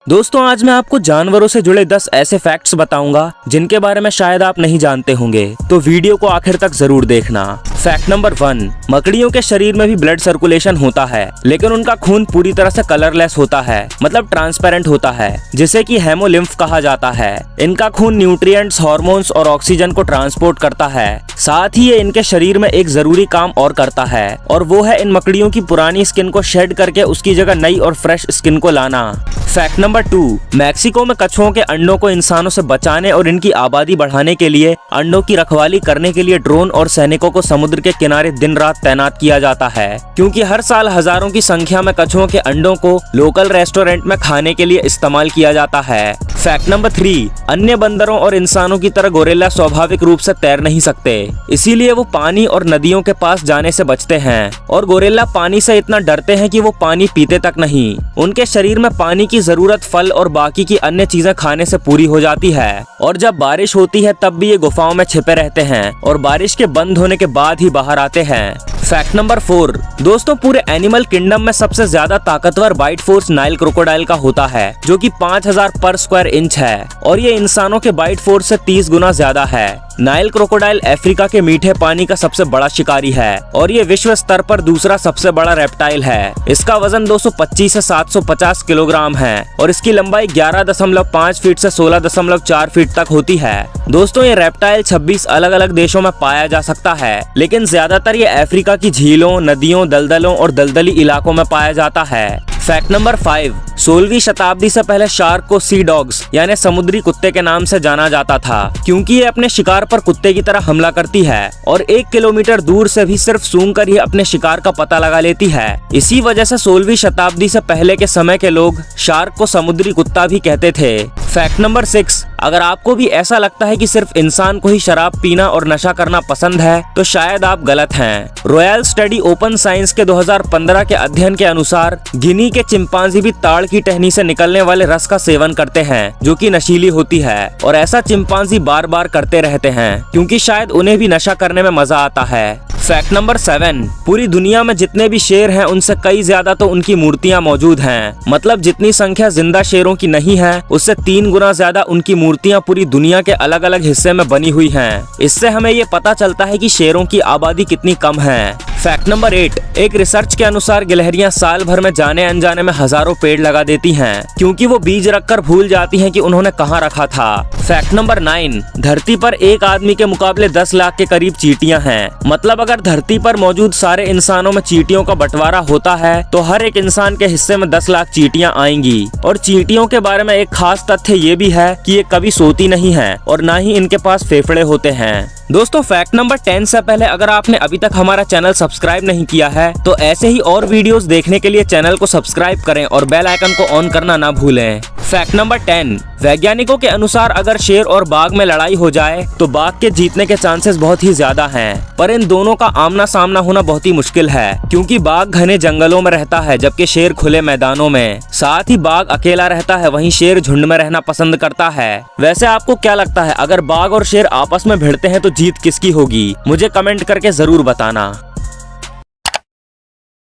दोस्तों आज मैं आपको जानवरों से जुड़े 10 ऐसे फैक्ट्स बताऊंगा जिनके बारे में शायद आप नहीं जानते होंगे, तो वीडियो को आखिर तक जरूर देखना। फैक्ट नंबर 1, मकड़ियों के शरीर में भी ब्लड सर्कुलेशन होता है, लेकिन उनका खून पूरी तरह से कलरलेस होता है, मतलब ट्रांसपेरेंट होता है, जिसे कि हेमोलिम्फ कहा जाता है। इनका खून न्यूट्रिएंट्स, हार्मोन्स और ऑक्सीजन को ट्रांसपोर्ट करता है। साथ ही ये इनके शरीर में एक जरूरी काम और करता है, और वो है इन मकड़ियों की पुरानी स्किन को शेड करके उसकी जगह नई और फ्रेश स्किन को लाना। फैक्ट नंबर 2, मैक्सिको में कछुओं के अंडों को इंसानों से बचाने और इनकी आबादी बढ़ाने के लिए अंडों की रखवाली करने के लिए ड्रोन और सैनिकों को समुद्र के किनारे दिन रात तैनात किया जाता है, क्योंकि हर साल हजारों की संख्या में कछुओं के अंडों को लोकल रेस्टोरेंट में खाने के लिए इस्तेमाल किया जाता है। फैक्ट नंबर 3, अन्य बंदरों और इंसानों की तरह गोरिल्ला स्वाभाविक रूप से तैर नहीं सकते, इसीलिए वो पानी और नदियों के पास जाने से बचते हैं। और गोरिल्ला पानी से इतना डरते हैं कि वो पानी पीते तक नहीं। उनके शरीर में पानी की जरूरत फल और बाकी की अन्य चीजें खाने से पूरी हो जाती है, और जब बारिश होती है तब भी ये गुफाओं में छिपे रहते हैं और बारिश के बंद होने के बाद ही बाहर आते हैं। फैक्ट नंबर 4, दोस्तों पूरे एनिमल किंगडम में सबसे ज्यादा ताकतवर बाइट फोर्स नाइल क्रोकोडाइल का होता है, जो कि 5000 पर स्क्वायर इंच है, और ये इंसानों के बाइट फोर्स से 30 गुना ज्यादा है। नाइल क्रोकोडाइल अफ्रीका के मीठे पानी का सबसे बड़ा शिकारी है, और ये विश्व स्तर पर दूसरा सबसे बड़ा रेप्टाइल है। इसका वजन 225 से 750 किलोग्राम है, और इसकी लंबाई 11.5 फीट से 16.4 फीट तक होती है। दोस्तों ये रेप्टाइल 26 अलग अलग देशों में पाया जा सकता है, लेकिन ज्यादातर ये अफ्रीका की झीलों, नदियों, दलदलों और दलदली इलाकों में पाया जाता है। फैक्ट नंबर 5, 16वीं शताब्दी से पहले शार्क को सी डॉग्स यानी समुद्री कुत्ते के नाम से जाना जाता था, क्योंकि ये अपने शिकार पर कुत्ते की तरह हमला करती है और 1 किलोमीटर दूर से भी सिर्फ सूंघ कर ही अपने शिकार का पता लगा लेती है। इसी वजह से 16वीं शताब्दी से पहले के समय के लोग शार्क को समुद्री कुत्ता भी कहते थे। फैक्ट नंबर 6, अगर आपको भी ऐसा लगता है कि सिर्फ इंसान को ही शराब पीना और नशा करना पसंद है, तो शायद आप गलत हैं। रॉयल स्टडी ओपन साइंस के 2015 के अध्ययन के अनुसार गिनी के चिंपांजी भी ताड़ की टहनी से निकलने वाले रस का सेवन करते हैं, जो कि नशीली होती है, और ऐसा चिंपांजी बार बार करते रहते हैं क्योंकि शायद उन्हें भी नशा करने में मजा आता है। फैक्ट नंबर 7, पूरी दुनिया में जितने भी शेर हैं उनसे कई ज्यादा तो उनकी मूर्तियां मौजूद हैं, मतलब जितनी संख्या जिंदा शेरों की नहीं है उससे 3 गुना ज्यादा उनकी मूर्तियां पूरी दुनिया के अलग अलग हिस्से में बनी हुई हैं। इससे हमें ये पता चलता है कि शेरों की आबादी कितनी कम है। फैक्ट नंबर 8, एक रिसर्च के अनुसार गिलहरियां साल भर में जाने अनजाने में हजारों पेड़ लगा देती हैं, क्योंकि वो बीज रखकर भूल जाती हैं कि उन्होंने कहाँ रखा था। फैक्ट नंबर 9, धरती पर एक आदमी के मुकाबले 10 लाख के करीब चींटियां हैं, मतलब अगर धरती पर मौजूद सारे इंसानों में चींटियों का बंटवारा होता है तो हर एक इंसान के हिस्से में 10 लाख चींटियां आएंगी। और चींटियों के बारे में एक खास तथ्य ये भी है कि ये कभी सोती नहीं है और ना ही इनके पास फेफड़े होते हैं। दोस्तों फैक्ट नंबर 10 से पहले अगर आपने अभी तक हमारा चैनल सब्सक्राइब नहीं किया है तो ऐसे ही और वीडियोस देखने के लिए चैनल को सब्सक्राइब करें और बेल आइकन को ऑन करना ना भूलें। फैक्ट नंबर 10, वैज्ञानिकों के अनुसार अगर शेर और बाघ में लड़ाई हो जाए तो बाघ के जीतने के चांसेस बहुत ही ज्यादा हैं, पर इन दोनों का आमना सामना होना बहुत ही मुश्किल है, क्योंकि बाघ घने जंगलों में रहता है जबकि शेर खुले मैदानों में। साथ ही बाघ अकेला रहता है, वहीं शेर झुंड में रहना पसंद करता है। वैसे आपको क्या लगता है, अगर बाघ और शेर आपस में भिड़ते हैं तो जीत किसकी होगी? मुझे कमेंट करके जरूर बताना।